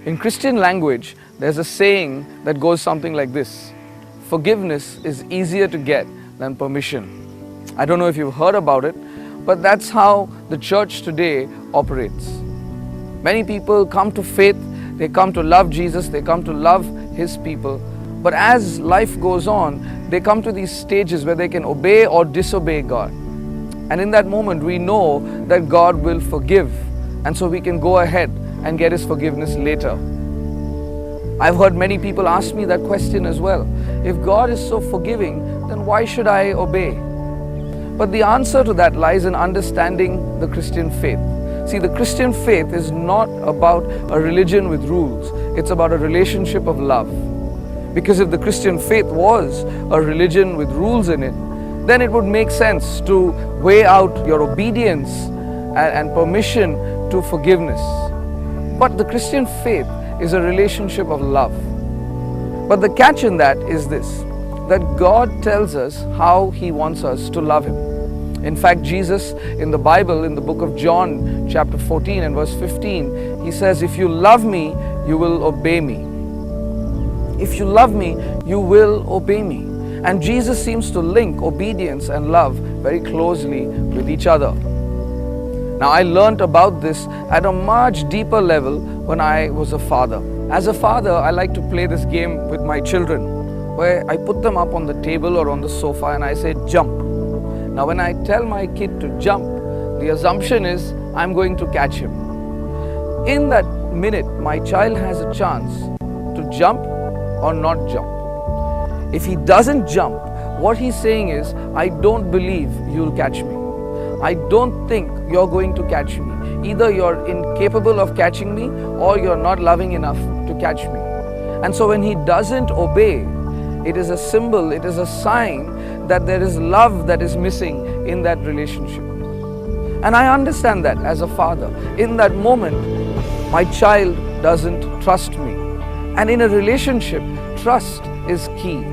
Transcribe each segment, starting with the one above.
In Christian language, there's a saying that goes something like this: forgiveness is easier to get than permission. I don't know if you've heard about it, but that's how the church today operates. Many people come to faith, they come to love Jesus, they come to love His people. But as life goes on, they come to these stages where they can obey or disobey God. And in that moment, we know that God will forgive. And so we can go ahead and get His forgiveness later. I've heard many people ask me that question as well. If God is so forgiving, then why should I obey? But the answer to that lies in understanding the Christian faith. See, the Christian faith is not about a religion with rules. It's about a relationship of love. Because if the Christian faith was a religion with rules in it, then it would make sense to weigh out your obedience and permission to forgiveness. But the Christian faith is a relationship of love. But the catch in that is this, that God tells us how He wants us to love Him. In fact, Jesus in the Bible, in the book of John, chapter 14 and verse 15, He says, if you love me, you will obey me. If you love me, you will obey me. And Jesus seems to link obedience and love very closely with each other. Now, I learnt about this at a much deeper level when I was a father. As a father, I like to play this game with my children, where I put them up on the table or on the sofa and I say, jump. Now, when I tell my kid to jump, the assumption is I'm going to catch him. In that minute, my child has a chance to jump or not jump. If he doesn't jump, what he's saying is, I don't believe you'll catch me. I don't think you're going to catch me. Either you're incapable of catching me or you're not loving enough to catch me. And so when he doesn't obey, it is a symbol, it is a sign that there is love that is missing in that relationship. And I understand that as a father. In that moment, my child doesn't trust me. And in a relationship, trust is key.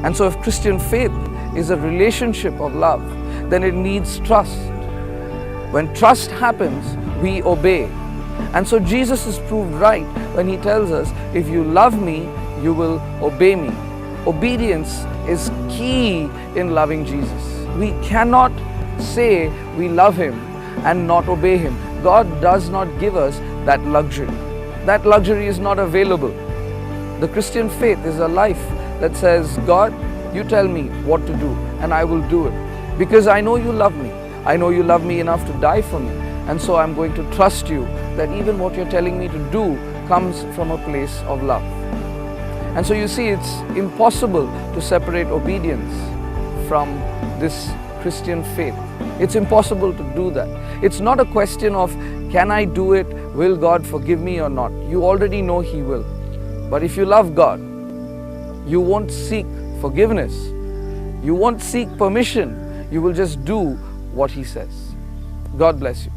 And so if Christian faith is a relationship of love, then it needs trust. When trust happens, we obey. And so Jesus is proved right when He tells us, if you love me, you will obey me. Obedience is key in loving Jesus. We cannot say we love Him and not obey Him. God does not give us that luxury. That luxury is not available. The Christian faith is a life that says, God, you tell me what to do and I will do it. Because I know you love me. I know you love me enough to die for me. And so I'm going to trust you that even what you're telling me to do comes from a place of love. And so you see, it's impossible to separate obedience from this Christian faith. It's impossible to do that. It's not a question of, can I do it? Will God forgive me or not? You already know He will. But if you love God, you won't seek forgiveness. You won't seek permission. You will just do what He says. God bless you.